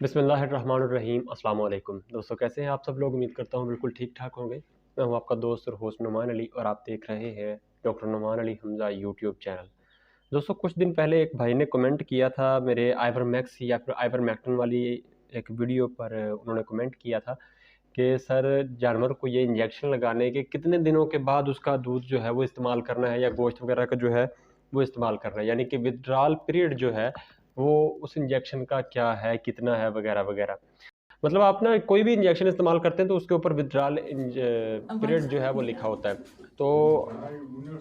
बिस्मिल्लाहिर्रहमानिर्रहीम अस्सलाम वालेकुम दोस्तों, कैसे हैं आप सब लोग। उम्मीद करता हूँ बिल्कुल ठीक ठाक होंगे। मैं हूँ आपका दोस्त और होस्ट नुमान अली और आप देख रहे हैं doctor Numan Ali Hamza YouTube channel. दोस्तों, कुछ दिन पहले एक भाई ने कमेंट किया था मेरे आइवरमैक्स या फिर आइवरमैक्टिन वाली एक वीडियो पर। उन्होंने कमेंट किया था कि सर, जानवर को ये इंजेक्शन लगाने के कितने दिनों के बाद उसका दूध जो है वो इस्तेमाल करना है या गोश्त वगैरह का जो है वो इस्तेमाल करना है, यानी कि विड्रॉल पीरियड जो है वो उस इंजेक्शन का क्या है, कितना है, वगैरह वगैरह। मतलब आप ना कोई भी इंजेक्शन इस्तेमाल करते हैं तो उसके ऊपर विड्रॉल पीरियड जो है वो लिखा होता है। तो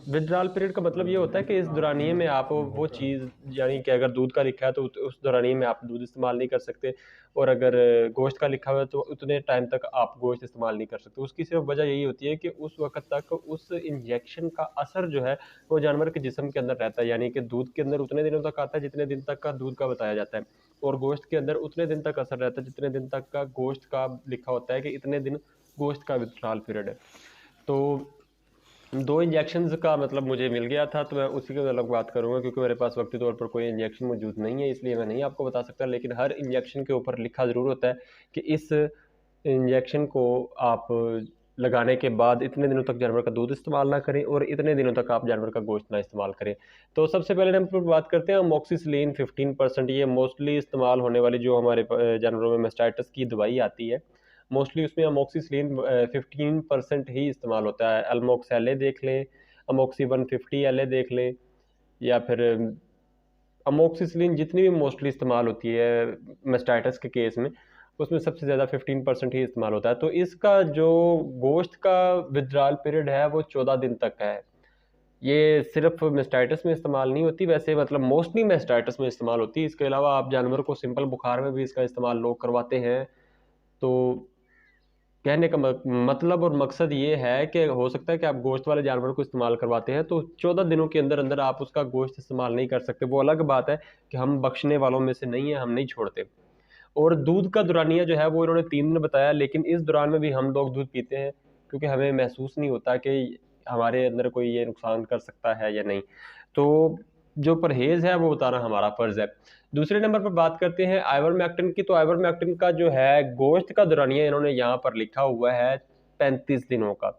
विड्रॉल पीरियड का मतलब ये होता है कि इस दौरानिए में आप वो चीज़, यानी कि अगर दूध का लिखा है तो उस दौरानिए में आप दूध इस्तेमाल नहीं कर सकते, और अगर गोश्त का लिखा हुआ है तो उतने टाइम तक आप गोश्त इस्तेमाल नहीं कर सकते। उसकी सिर्फ वजह यही होती है कि उस वक्त तक उस इंजेक्शन का असर जो है वो जानवर के जिस्म के अंदर रहता है, यानी कि दूध के अंदर उतने दिनों तक आता है जितने दिन तक का दूध का बताया जाता है, और गोश्त के अंदर उतने दिन तक असर रहता है जितने दिन तक का गोश्त का लिखा होता है कि इतने दिन गोश्त का विड्रॉल पीरियड है। तो दो इंजेक्शंस का मतलब मुझे मिल गया था, तो मैं उसी के अलग बात करूंगा, क्योंकि मेरे पास वक्ती तौर पर कोई इंजेक्शन मौजूद नहीं है, इसलिए मैं नहीं आपको बता सकता। लेकिन हर इंजेक्शन के ऊपर लिखा ज़रूर होता है कि इस इंजेक्शन को आप लगाने के बाद इतने दिनों तक जानवर का दूध इस्तेमाल ना करें और इतने दिनों तक आप जानवर का गोश्त ना इस्तेमाल करें। तो सबसे पहले हम बात करते हैं अमोक्सिसिलिन 15%। ये मोस्टली इस्तेमाल होने वाली जो हमारे जानवरों में मेस्टाइटिस की दवाई आती है, मोस्टली उसमें अमोक्सिसिलिन 15% ही इस्तेमाल होता है। अल्मोक्स एल देख लें, अमोक्सी 150 एल देख लें, या फिर अमोक्सिसिलिन जितनी भी मोस्टली इस्तेमाल होती है मेस्टाइटिस के केस में, उसमें सबसे ज़्यादा 15% ही इस्तेमाल होता है। तो इसका जो गोश्त का विड्रॉल पीरियड है वो 14 दिन तक है। ये सिर्फ मेस्टाइटिस में इस्तेमाल नहीं होती, वैसे मतलब मोस्टली मेस्टाइटिस में इस्तेमाल होती है। इसके अलावा आप जानवर को सिंपल बुखार में भी इसका इस्तेमाल लोग करवाते हैं। तो कहने का मतलब और मकसद ये है कि हो सकता है कि आप गोश्त वाले जानवर को इस्तेमाल करवाते हैं तो 14 दिनों के अंदर अंदर आप उसका गोश्त इस्तेमाल नहीं कर सकते। वो अलग बात है कि हम बख्शने वालों में से नहीं है, हम नहीं छोड़ते। और दूध का दुरानिया जो है वो इन्होंने 3 दिन बताया, लेकिन इस दौरान में भी हम लोग दूध पीते हैं, क्योंकि हमें महसूस नहीं होता कि हमारे अंदर कोई ये नुकसान कर सकता है या नहीं। तो जो परहेज़ है वो बताना हमारा फ़र्ज़ है। दूसरे नंबर पर बात करते हैं आइवरमेक्टिन की। तो आइवरमेक्टिन का जो है गोश्त का दुरानिया इन्होंने यहाँ पर लिखा हुआ है 35 दिनों का।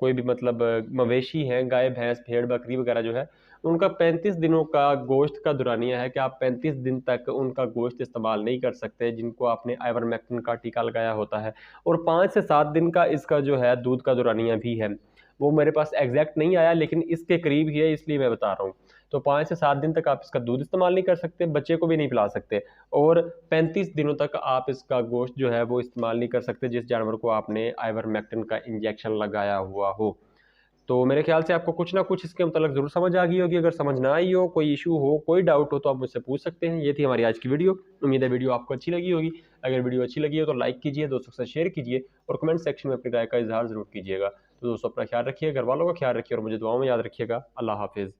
कोई भी मतलब मवेशी हैं, गाय, भैंस, भेड़, बकरी वगैरह जो है, उनका 35 दिनों का गोश्त का दुरानिया है कि आप 35 दिन तक उनका गोश्त इस्तेमाल नहीं कर सकते, जिनको आपने आइवरमेक्टिन का टीका लगाया होता है। और 5 से 7 दिन का इसका जो है दूध का दुरानिया भी है। वो मेरे पास एग्जैक्ट नहीं आया, लेकिन इसके करीब ही है, इसलिए मैं बता रहा हूँ। तो 5 से 7 दिन तक आप इसका दूध इस्तेमाल नहीं कर सकते, बच्चे को भी नहीं पिला सकते, और 35 दिनों तक आप इसका गोश्त जो है वो इस्तेमाल नहीं कर सकते जिस जानवर को आपने आइवरमेक्टिन का इंजेक्शन लगाया हुआ हो। तो मेरे ख्याल से आपको कुछ ना कुछ इसके मतलब ज़रूर समझ आ गई होगी। अगर समझ ना आई हो, कोई इशू हो, कोई डाउट हो, तो आप मुझसे पूछ सकते हैं। ये थी हमारी आज की वीडियो। उम्मीद है वीडियो आपको अच्छी लगी होगी। अगर वीडियो अच्छी लगी हो तो लाइक कीजिए, दोस्तों के साथ शेयर कीजिए और कमेंट सेक्शन में अपनी राय का इज़हार ज़रूर कीजिएगा। तो दोस्तों, अपना ख्याल रखिए, घर वालों का ख्याल रखिए और मुझे दुआओं में याद रखिएगा। अल्लाह हाफ़िज़।